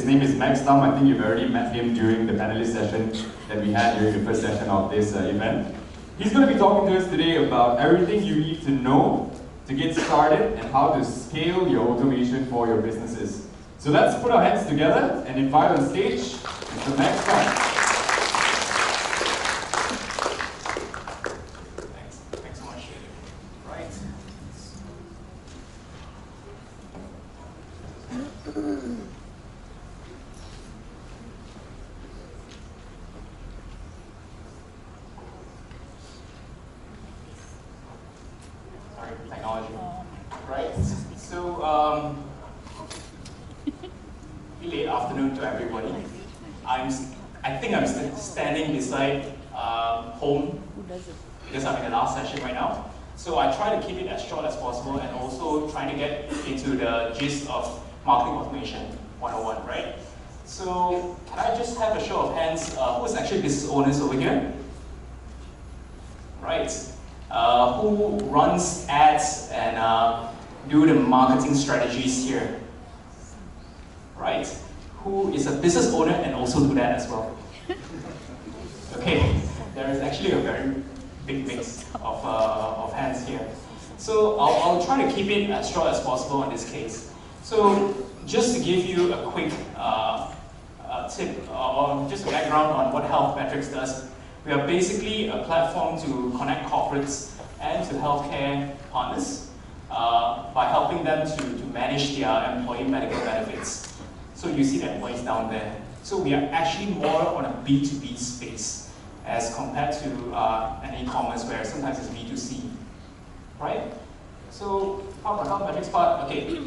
name is Max Tam. I think you've already met him during the panelist session that we had during the first session of this event. He's going to be talking to us today about everything you need to know to get started and how to scale your automation for your businesses. So let's put our hands together and invite on stage Mr. Max Tam. Thanks so much. Right. Sorry, technology. Right. So, late afternoon to everybody. I think I'm standing beside home because I'm in the last session right now. So I try to keep it as short as possible and also trying to get into the gist of marketing automation 101, right? So can I just have a show of hands? Who is actually business owners over here? Right. Who runs ads and do the marketing strategies here? Right. Who is a business owner and also do that as well? Okay, there is actually a very big mix of hands here. So I'll try to keep it as short as possible in this case. So just to give you a quick tip or just a background on what Health Metrics does, we are basically a platform to connect corporates and to healthcare partners by helping them to manage their employee medical benefits. So you see the employees down there. So we are actually more on a B2B space as compared to an e-commerce where sometimes it's B2C, right? So part of the Health Metrics part, okay.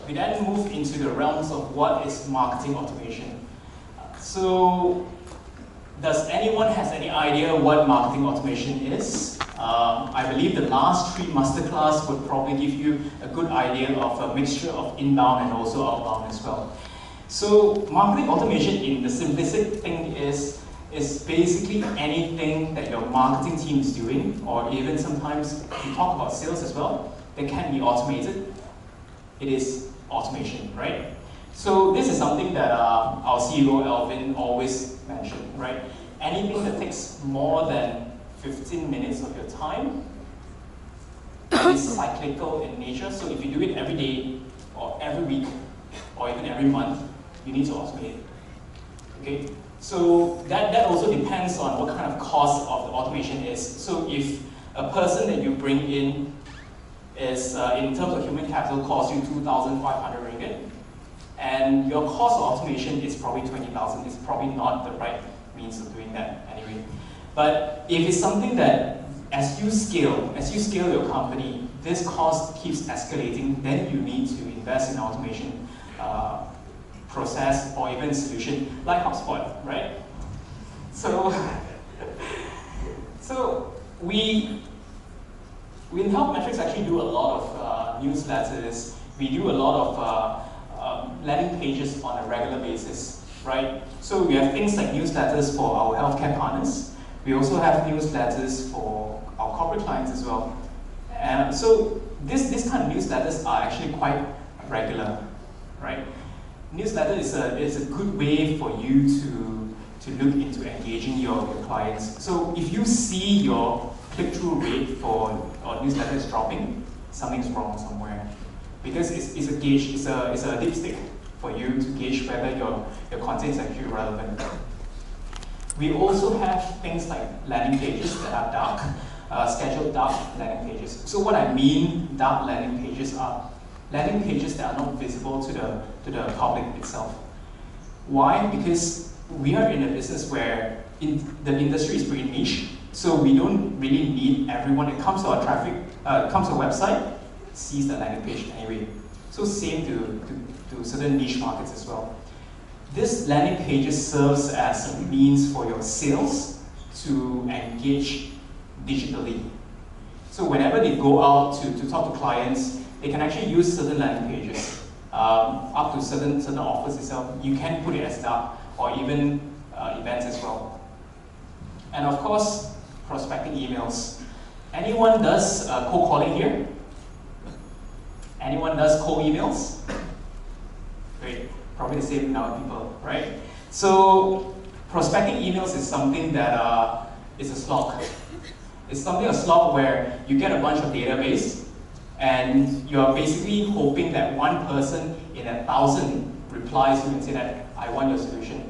We then move into the realms of what is marketing automation. So does anyone has any idea what marketing automation is? I believe the last 3 masterclass would probably give you a good idea of a mixture of inbound and also outbound as well. So marketing automation in the simplistic thing is basically anything that your marketing team is doing, or even sometimes we talk about sales as well, that can be automated. It is automation, right? So this is something that our CEO Alvin always mentioned, right? Anything that takes more than 15 minutes of your time is cyclical in nature. So if you do it every day, or every week, or even every month, you need to automate it. Okay? So that also depends on what kind of cost of the automation is. So if a person that you bring in is, in terms of human capital, costs you 2,500 ringgit, and your cost of automation is probably 20,000, it's probably not the right means of doing that anyway. But if it's something that as you scale your company, this cost keeps escalating, then you need to invest in automation process or even solution like HubSpot, right? So we in Health Metrics actually do a lot of newsletters. We do a lot of landing pages on a regular basis, right? So we have things like newsletters for our healthcare partners. We also have newsletters for our corporate clients as well. And so this kind of newsletters are actually quite regular, right? Newsletter is a good way for you to look into engaging your clients. So if you see your click-through rate for newsletter is dropping, something's wrong somewhere. Because it's a gauge, it's a dipstick for you to gauge whether your content is actually relevant. We also have things like landing pages that are dark, scheduled dark landing pages. So what I mean dark landing pages are landing pages that are not visible to the public itself. Why? Because we are in a business where the industry is pretty niche, so we don't really need everyone that comes to our comes to our website, sees the landing page anyway. So same to certain niche markets as well. This landing pages serves as a means for your sales to engage digitally. So whenever they go out to talk to clients, they can actually use certain landing pages. Up to certain offers itself, you can put it as dark or even events as well. And of course, prospecting emails. Anyone does cold calling here? Anyone does cold emails? Great. Probably the same with our people, right? So prospecting emails is something that is a slog. It's a slog where you get a bunch of database and you're basically hoping that one person in 1,000 replies you and say that, I want your solution.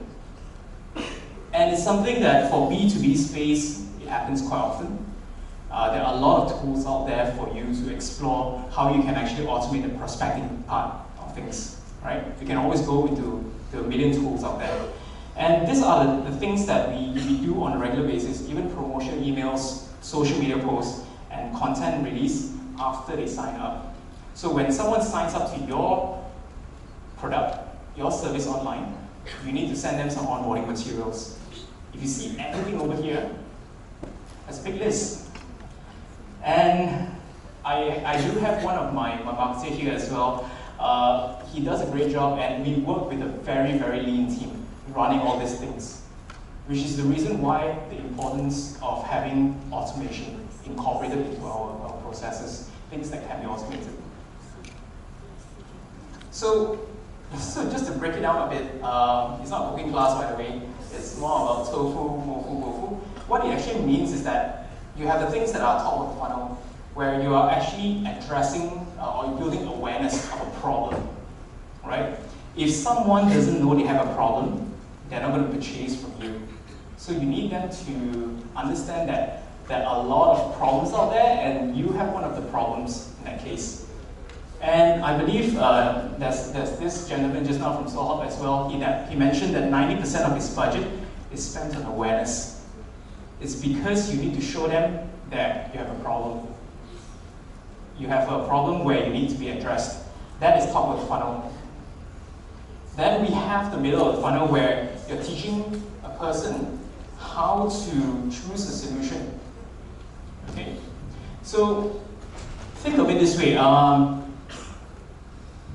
And it's something that for B2B space, it happens quite often. There are a lot of tools out there for you to explore how you can actually automate the prospecting part of things, right? You can always go into the million tools out there. And these are the things that we do on a regular basis, even promotion emails, social media posts, and content release after they sign up. So when someone signs up to your product, your service online, you need to send them some onboarding materials. If you see everything over here, that's a big list. And I do have one of my marketer here as well. He does a great job, and we work with a very, very lean team running all these things, which is the reason why the importance of having automation incorporated into our processes, things that can be automated. So just to break it down a bit, it's not a cooking class, by the way. It's more about tofu, mofu, gofu. What it actually means is that you have the things that are top of the funnel, where you are actually addressing or you're building awareness of a problem, right? If someone doesn't know they have a problem, they're not going to purchase from you. So you need them to understand that there are a lot of problems out there, and you have one of the problems in that case. And I believe there's this gentleman just now from SoHop as well. He mentioned that 90% of his budget is spent on awareness. It's because you need to show them that you have a problem. You have a problem where you need to be addressed. That is top of the funnel. Then we have the middle of the funnel where you're teaching a person how to choose a solution. Okay? So think of it this way.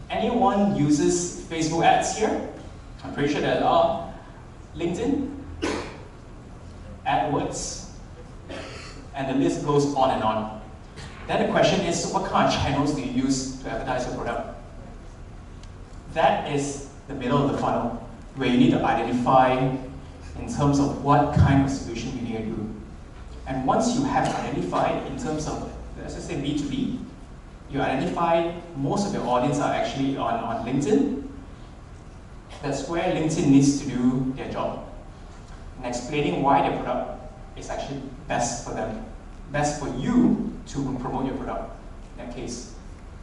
Anyone uses Facebook ads here? I'm pretty sure there are. LinkedIn, AdWords, and the list goes on and on. Then the question is, so what kind of channels do you use to advertise your product? That is the middle of the funnel, where you need to identify in terms of what kind of solution you need to do. And once you have identified in terms of, let's just say B2B, you identify most of your audience are actually on LinkedIn. That's where LinkedIn needs to do their job in explaining why their product is actually best for them, best for you to promote your product in that case.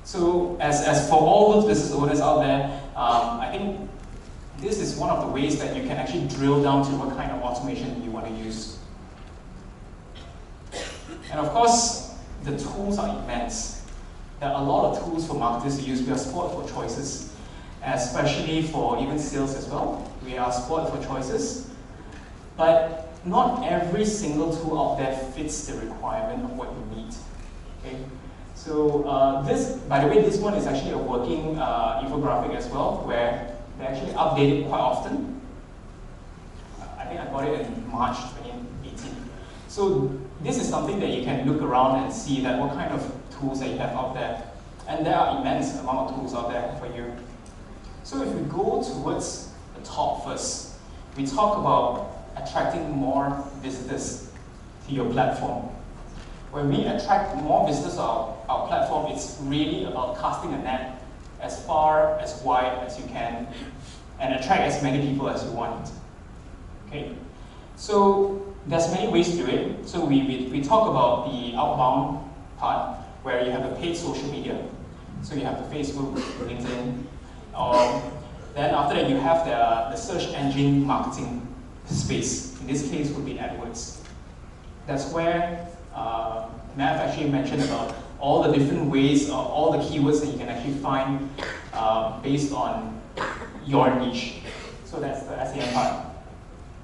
So as for all those business owners out there, I think this is one of the ways that you can actually drill down to what kind of automation you want to use. And of course, the tools are immense. There are a lot of tools for marketers to use. We are spoiled for choices, especially for even sales as well. We are spoiled for choices. But not every single tool out there fits the requirement of what you need. Okay? So this, by the way, this one is actually a working infographic as well, where they actually update it quite often. I think I got it in March 2018. So this is something that you can look around and see that what kind of tools that you have out there. And there are immense amount of tools out there for you. So if we go towards the top first, we talk about attracting more visitors to your platform. When we attract more visitors to our platform, it's really about casting a net as far, as wide as you can, and attract as many people as you want. Okay? So there's many ways to do it. So we talk about the outbound part, where you have a paid social media. So you have the Facebook, LinkedIn. Then after that, you have the search engine marketing space. In this case, would be AdWords. That's where Matt actually mentioned about all the different ways, all the keywords that you can actually find based on your niche. So that's the SEM part.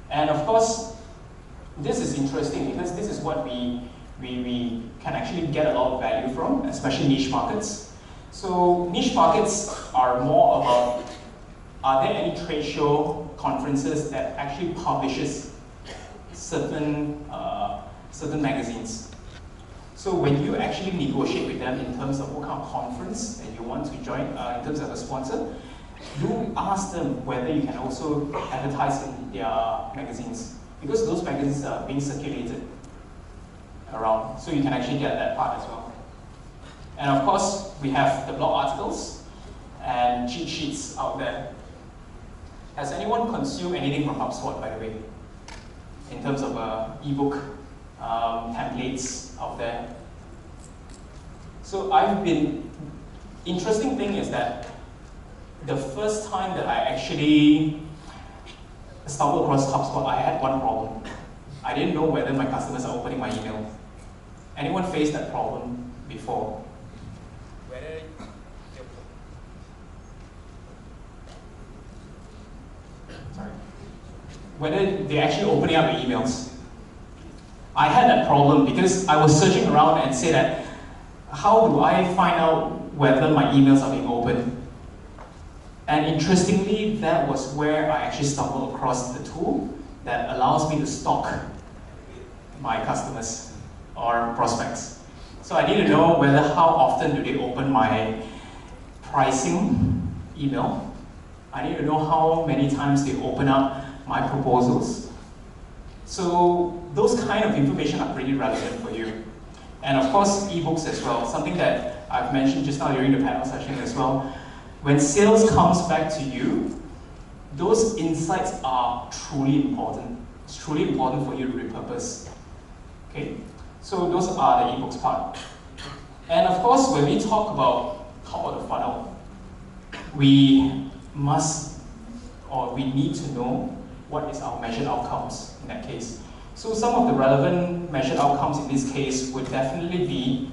And of course, this is interesting because this is what we can actually get a lot of value from, especially niche markets. So niche markets are more about, are there any trade show conferences that actually publishes certain magazines? So when you actually negotiate with them in terms of what kind of conference that you want to join, in terms of a sponsor, do ask them whether you can also advertise in their magazines, because those magazines are being circulated around, so you can actually get that part as well. And of course, we have the blog articles and cheat sheets out there. Has anyone consumed anything from HubSpot, by the way, in terms of ebook templates out there? So interesting thing is that the first time that I actually stumbled across HubSpot, I had one problem. I didn't know whether my customers are opening my email. Anyone faced that problem before? Whether they're actually opening up your emails. I had that problem because I was searching around and say that, how do I find out whether my emails are being opened? And interestingly, that was where I actually stumbled across the tool that allows me to stalk my customers or prospects. So I need to know whether how often do they open my pricing email. I need to know how many times they open up my proposals. So those kind of information are pretty relevant for you. And of course, ebooks as well, something that I've mentioned just now during the panel session as well. When sales comes back to you, those insights are truly important. It's truly important for you to repurpose. Okay, so those are the ebooks part. And of course, when we talk about top of the funnel, we need to know what is our measured outcomes in that case. So some of the relevant measured outcomes in this case would definitely be,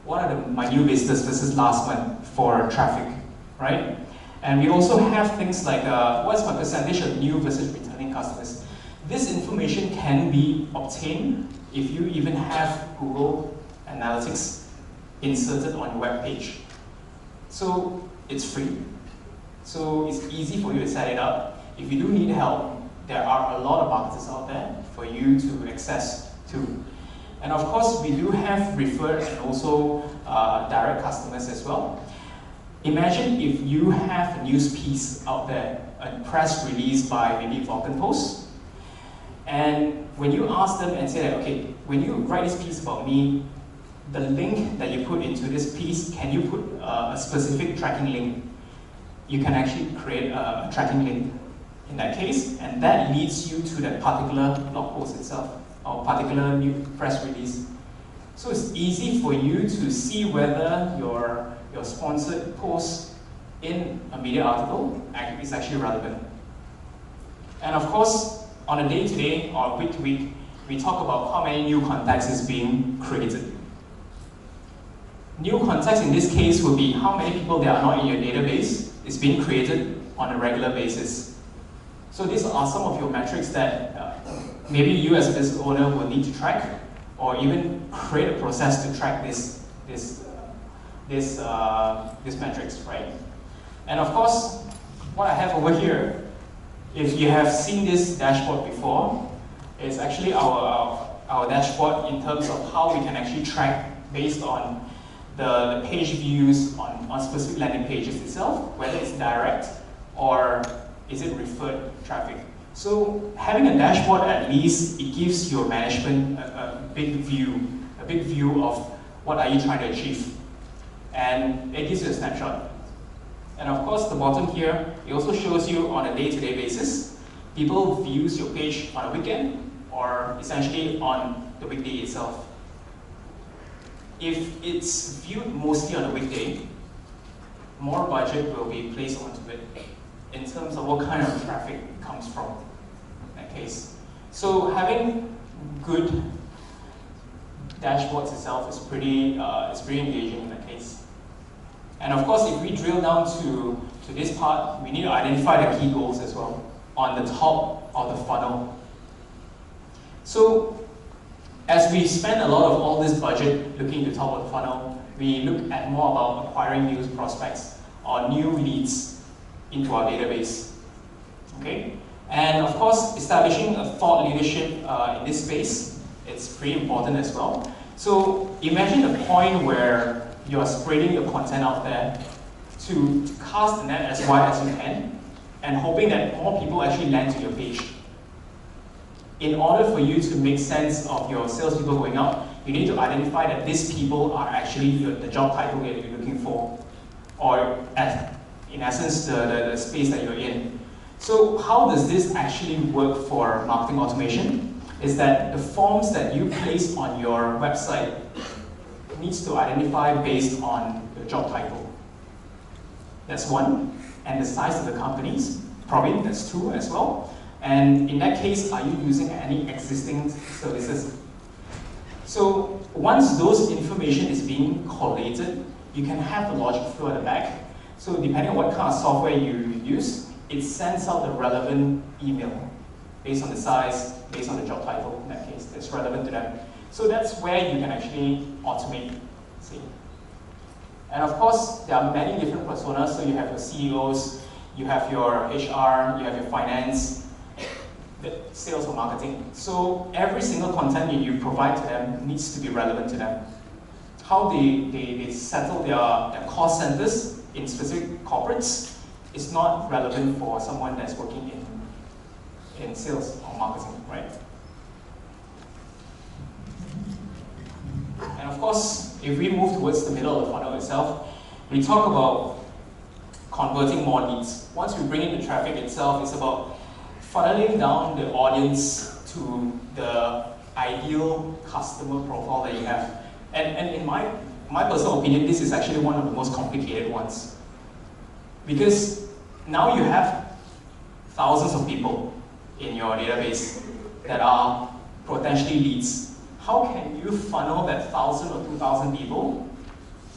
what are my new business versus last month for traffic, right? And we also have things like, what's my percentage of new versus returning customers? This information can be obtained if you even have Google Analytics inserted on your web page. So it's free. So it's easy for you to set it up. If you do need help, there are a lot of marketers out there for you to access to. And of course, we do have referred and also direct customers as well. Imagine if you have a news piece out there, a press release by maybe Vulcan Post, and when you ask them and say that, okay, when you write this piece about me, the link that you put into this piece, can you put a specific tracking link? You can actually create a tracking link in that case, and that leads you to that particular blog post itself, or particular new press release. So it's easy for you to see whether your sponsored post in a media article is actually relevant. And of course, on a day-to-day or week-to-week, we talk about how many new contacts is being created. New contacts in this case will be how many people that are not in your database is being created on a regular basis. So these are some of your metrics that maybe you as a business owner will need to track, or even create a process to track these metrics, right? And of course, what I have over here, if you have seen this dashboard before, is actually our dashboard in terms of how we can actually track based on the page views on specific landing pages itself, whether it's direct or is it referred traffic. So having a dashboard, at least it gives your management a big view of what are you trying to achieve, and it gives you a snapshot. And of course, the bottom here, it also shows you on a day-to-day basis, people views your page on a weekend or essentially on the weekday itself. If it's viewed mostly on a weekday, more budget will be placed onto it in terms of what kind of traffic comes from in that case. So having good dashboards itself is pretty engaging in that case. And of course, if we drill down to this part, we need to identify the key goals as well on the top of the funnel. So as we spend a lot of all this budget looking at the top of the funnel, we look at more about acquiring new prospects or new leads into our database. Okay? And of course, establishing a thought leadership in this space, it's pretty important as well. So imagine a point where you're spreading your content out there to cast the net as wide as you can, and hoping that more people actually land to your page. In order for you to make sense of your salespeople going out, you need to identify that these people are actually the job title that you're looking for, or in essence, the space that you're in. So how does this actually work for marketing automation? Is that the forms that you place on your website needs to identify based on your job title. That's one. And the size of the companies, probably that's two as well. And in that case, are you using any existing services? So once those information is being collated, you can have the logic flow at the back. So depending on what kind of software you use, it sends out the relevant email based on the size, based on the job title in that case, that's relevant to them. So that's where you can actually automate, see. And of course, there are many different personas. So you have your CEOs, you have your HR, you have your finance, the sales or marketing. So every single content that you provide to them needs to be relevant to them. How they settle their cost centers in specific corporates is not relevant for someone that's working in sales or marketing, right? And of course, if we move towards the middle of the funnel itself, we talk about converting more leads. Once we bring in the traffic itself, it's about funneling down the audience to the ideal customer profile that you have. And in my personal opinion, this is actually one of the most complicated ones. Because now you have thousands of people in your database that are potentially leads. How can you funnel that 1,000 or 2,000 people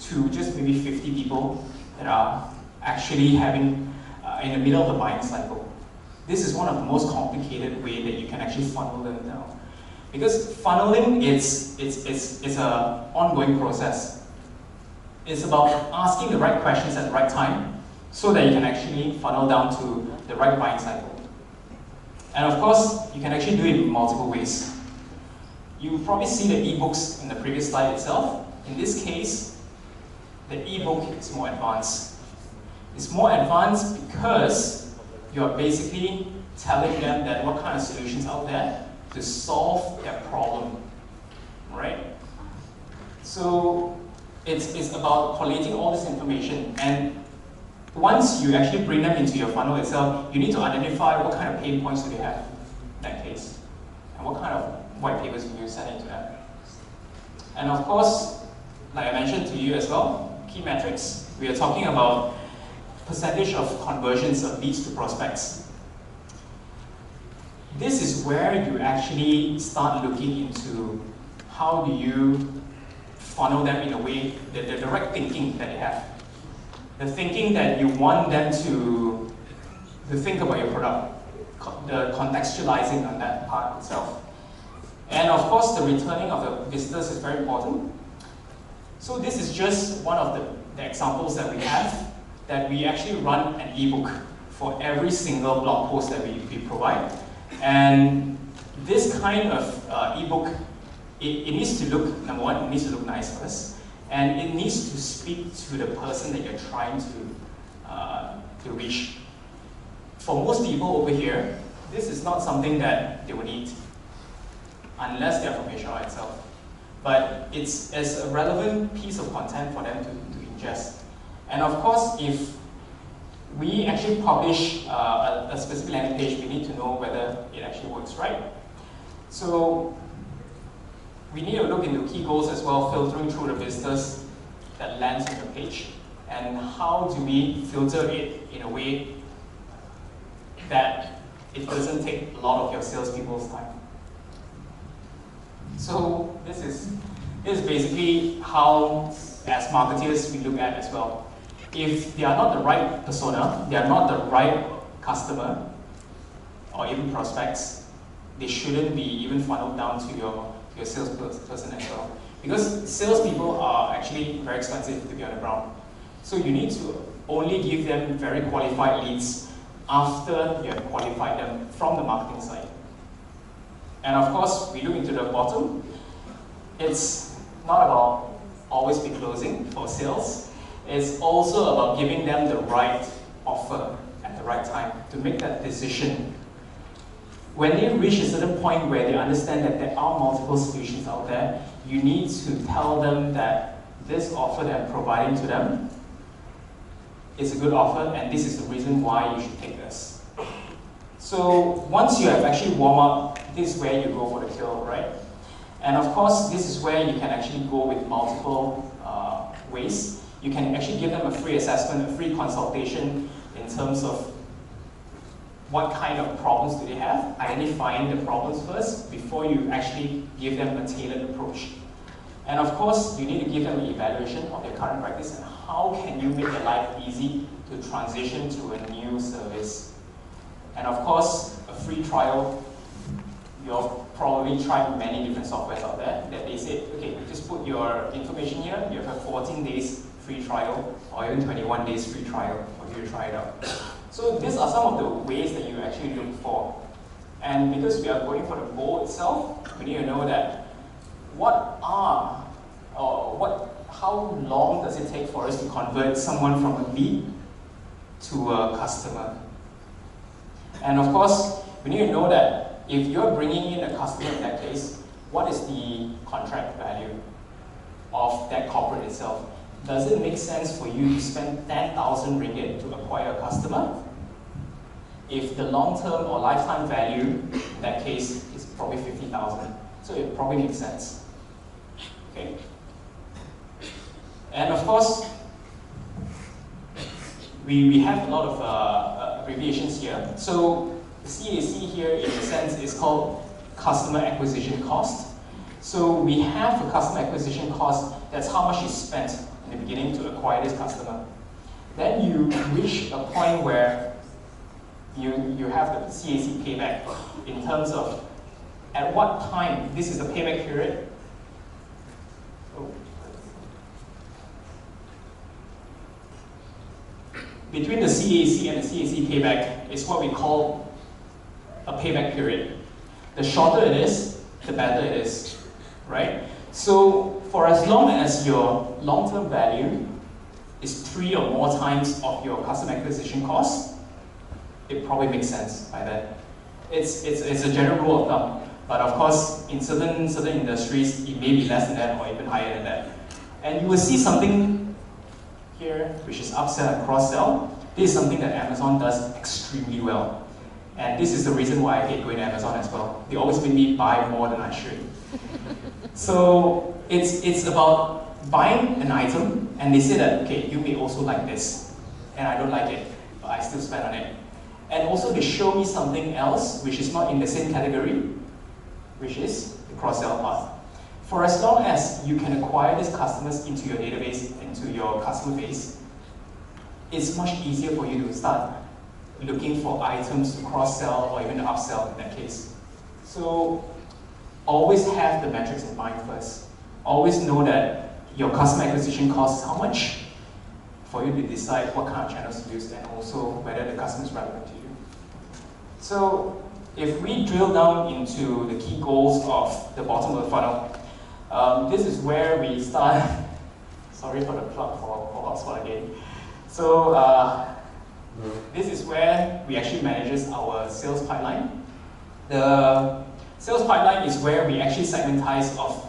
to just maybe 50 people that are actually having in the middle of the buying cycle? This is one of the most complicated ways that you can actually funnel them down. Because funneling it's an ongoing process. It's about asking the right questions at the right time so that you can actually funnel down to the right buying cycle. And of course, you can actually do it in multiple ways. You probably see the ebooks in the previous slide itself. In this case, the ebook is more advanced. It's more advanced because you're basically telling them that what kind of solutions out there to solve their problem, right? So it's about collating all this information, and once you actually bring them into your funnel itself, you need to identify what kind of pain points do they have in that case, and what kind of white papers you send it to them. And of course, like I mentioned to you as well, key metrics, we are talking about percentage of conversions of leads to prospects. This is where you actually start looking into how do you funnel them in a way, the direct thinking that they have. The thinking that you want them to think about your product, the contextualizing on that part itself. And of course, the returning of the visitors is very important. So this is just one of the examples that we have, that we actually run an ebook for every single blog post that we provide. And this kind of ebook, it needs to look, number one, it needs to look nice first, and it needs to speak to the person that you're trying to reach. For most people over here, this is not something that they would need, unless they're from HR itself. But it's a relevant piece of content for them to ingest. And of course, if we actually publish a specific landing page, we need to know whether it actually works right. So we need to look into key goals as well, filtering through the visitors that lands on the page, and how do we filter it in a way that it doesn't take a lot of your salespeople's time. So this is basically how, as marketers, we look at as well. If they are not the right persona, they are not the right customer, or even prospects, they shouldn't be even funneled down to your salesperson as well. Because salespeople are actually very expensive to be on the ground. So you need to only give them very qualified leads after you have qualified them from the marketing side. And of course, we look into the bottom. It's not about always be closing for sales. It's also about giving them the right offer at the right time to make that decision. When they reach a certain point where they understand that there are multiple solutions out there, you need to tell them that this offer that I'm providing to them is a good offer, and this is the reason why you should take this. So once you have actually warmed up, this is where you go for the kill, right? And of course, this is where you can actually go with multiple ways. You can actually give them a free assessment, a free consultation in terms of what kind of problems do they have, identifying the problems first before you actually give them a tailored approach. And of course, you need to give them an evaluation of their current practice and how can you make their life easy to transition to a new service. And of course, a free trial. You've probably tried many different softwares out there that they say, okay, just put your information here, you have a 14 days free trial or even 21 days free trial for you to try it out. So these are some of the ways that you actually look for. And because we are going for the goal itself, we need to know that how long does it take for us to convert someone from a lead to a customer? And of course, we need to know that if you're bringing in a customer in that case, what is the contract value of that corporate itself? Does it make sense for you to spend 10,000 ringgit to acquire a customer? If the long-term or lifetime value in that case is probably 50,000, so it probably makes sense. Okay. And of course, we have a lot of abbreviations here. So the CAC here, in a sense, is called customer acquisition cost. So we have a customer acquisition cost. That's how much you spent in the beginning to acquire this customer. Then you reach a point where you have the CAC payback in terms of at what time. This is the payback period. Between the CAC and the CAC payback is what we call a payback period. The shorter it is, the better it is, right? So for as long as your long-term value is 3 or more times of your customer acquisition cost, it probably makes sense by that. It's a general rule of thumb, but of course, in certain industries, it may be less than that or even higher than that. And you will see something here, which is upsell and cross-sell. This is something that Amazon does extremely well. And this is the reason why I hate going to Amazon as well. They always make me buy more than I should. So it's about buying an item, and they say that, okay, you may also like this, and I don't like it, but I still spend on it. And also they show me something else, which is not in the same category, which is the cross-sell part. For as long as you can acquire these customers into your database, into your customer base, it's much easier for you to start looking for items to cross-sell or even to upsell in that case. So always have the metrics in mind first. Always know that your customer acquisition costs how much for you to decide what kind of channels to use and also whether the customer is relevant to you. So if we drill down into the key goals of the bottom of the funnel, this is where we start. Sorry for the plug for HotSpot again. So this is where we actually manage our sales pipeline. The sales pipeline is where we actually segmentize of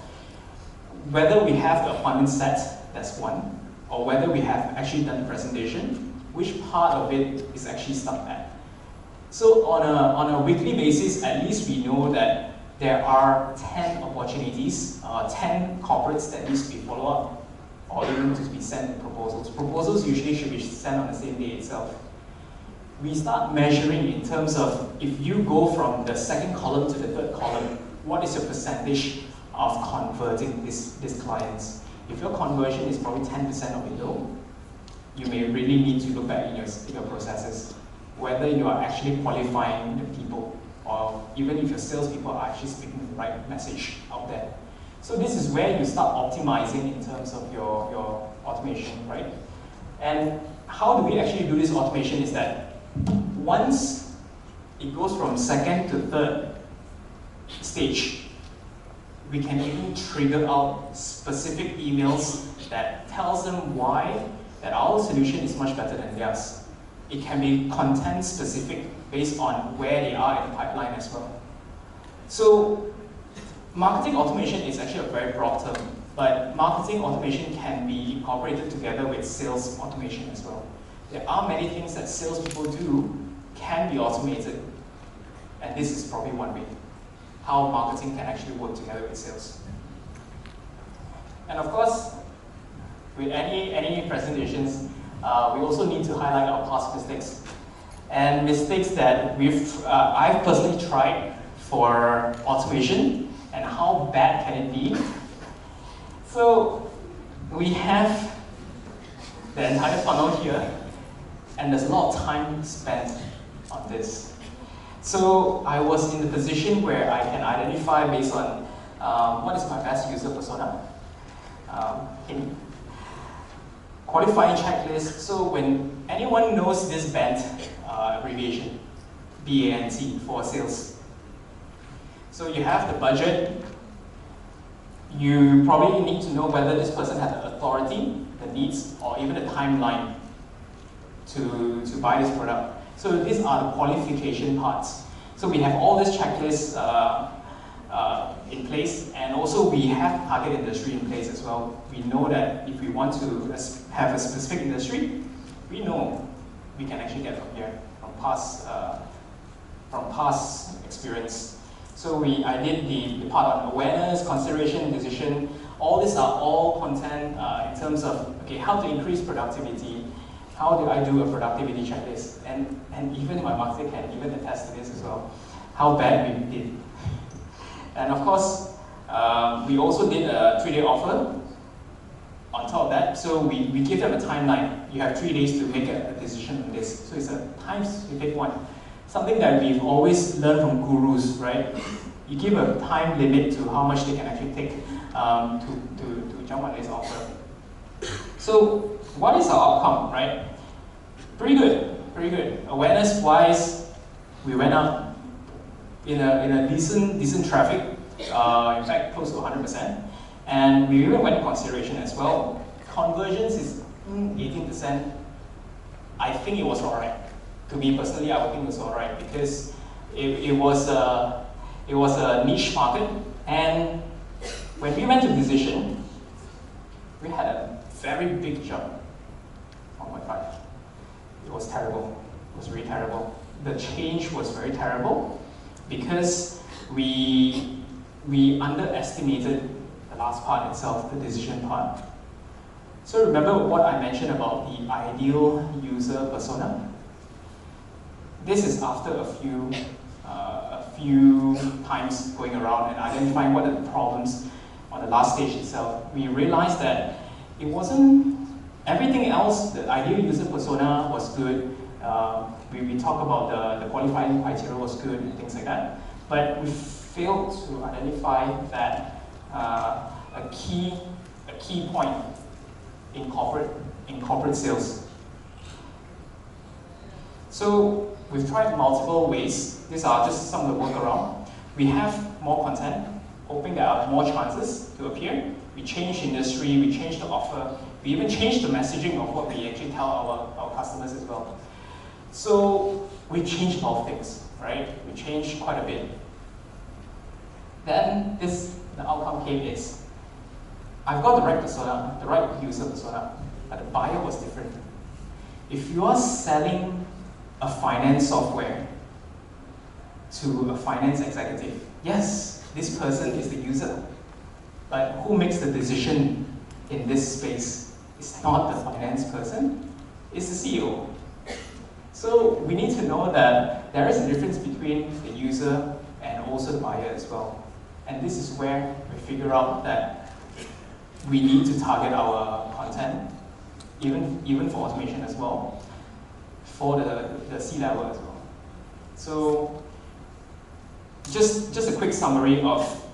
whether we have the appointment set, that's one, or whether we have actually done the presentation, which part of it is actually stuck at. So on a weekly basis, at least we know that there are 10 opportunities, 10 corporates that needs to be followed up, or even to be sent proposals. Proposals usually should be sent on the same day itself. We start measuring in terms of if you go from the second column to the third column, what is your percentage of converting these clients? If your conversion is probably 10% or below, you may really need to look back in your processes, whether you are actually qualifying the people, or even if your salespeople are actually speaking the right message out there. So this is where you start optimizing in terms of your automation, right? And how do we actually do this automation is that once it goes from second to third stage, we can even trigger out specific emails that tells them why that our solution is much better than theirs. It can be content specific based on where they are in the pipeline as well. So marketing automation is actually a very broad term, but marketing automation can be incorporated together with sales automation as well. There are many things that salespeople do can be automated, and this is probably one way how marketing can actually work together with sales. And of course, with any presentations, we also need to highlight our past mistakes. And mistakes that I've personally tried for automation, and how bad can it be. So we have the entire funnel here, and there's a lot of time spent on this. So I was in the position where I can identify based on what is my best user persona. Qualifying checklist. So when anyone knows this BANT abbreviation, BANT for sales. So you have the budget. You probably need to know whether this person has the authority, the needs, or even the timeline to buy this product. So these are the qualification parts. So we have all these checklists in place, and also we have target industry in place as well. We know that if we want to have a specific industry, we know we can actually get from here, from past experience. So I did the part on awareness, consideration, decision. All these are all content in terms of, okay, how to increase productivity. How do I do a productivity checklist? And even my marketer can even attest to this as well. How bad we did. And of course, we also did a 3-day offer on top of that. So we give them a timeline. You have 3 days to make a decision on this. So it's a time-specific one. Something that we've always learned from gurus, right? You give a time limit to how much they can actually take to jump on this offer. So what is our outcome, right? Pretty good, pretty good. Awareness-wise, we went up in a decent traffic, in fact, close to 100%. And we even went in consideration as well. Conversions is 18%. I think it was all right. To me personally, I would think it was all right because it was a niche market. And when we went to decision, we had a very big jump, 1.5. It was terrible. It was really terrible. The change was very terrible because we underestimated the last part itself, the decision part. So remember what I mentioned about the ideal user persona? This is after a few times going around and identifying what are the problems on the last stage itself. We realized that it wasn't everything else. The ideal user persona was good. We talk about the qualifying criteria was good and things like that. But we failed to identify that a key point in corporate sales. So we've tried multiple ways. These are just some of the workaround. We have more content, hoping there are more chances to appear. We changed industry, we changed the offer, we even changed the messaging of what we actually tell our customers as well. So we changed a lot of things, right? We changed quite a bit. Then the outcome came is, I've got the right persona, the right user persona, but the buyer was different. If you are selling a finance software to a finance executive, yes, this person is the user, but who makes the decision in this space? It's not the finance person, it's the CEO. So we need to know that there is a difference between the user and also the buyer as well. And this is where we figure out that we need to target our content, even for automation as well, for the C-level as well. So just a quick summary of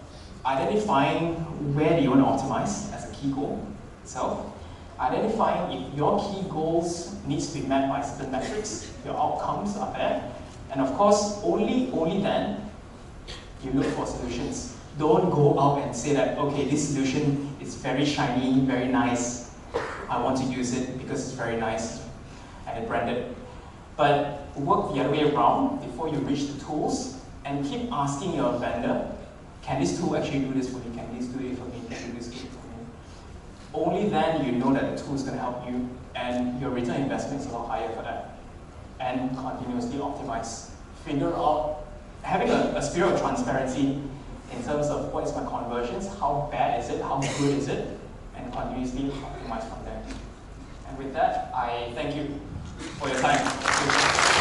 identifying where do you want to optimize as a key goal itself, identifying if your key goals needs to be met by certain metrics, your outcomes are there, and of course, only then you look for solutions. Don't go out and say that, okay, this solution is very shiny, very nice. I want to use it because it's very nice and it's branded. But work the other way around before you reach the tools and keep asking your vendor, can this tool actually do this for me? Can this do it for me? Can you do this for me? Only then you know that the tool is going to help you and your return on investment is a lot higher for that. And continuously optimize. Figure out, having a spirit of transparency in terms of what is my conversions, how bad is it, how good is it, and continuously optimize from there. And with that, I thank you for your time.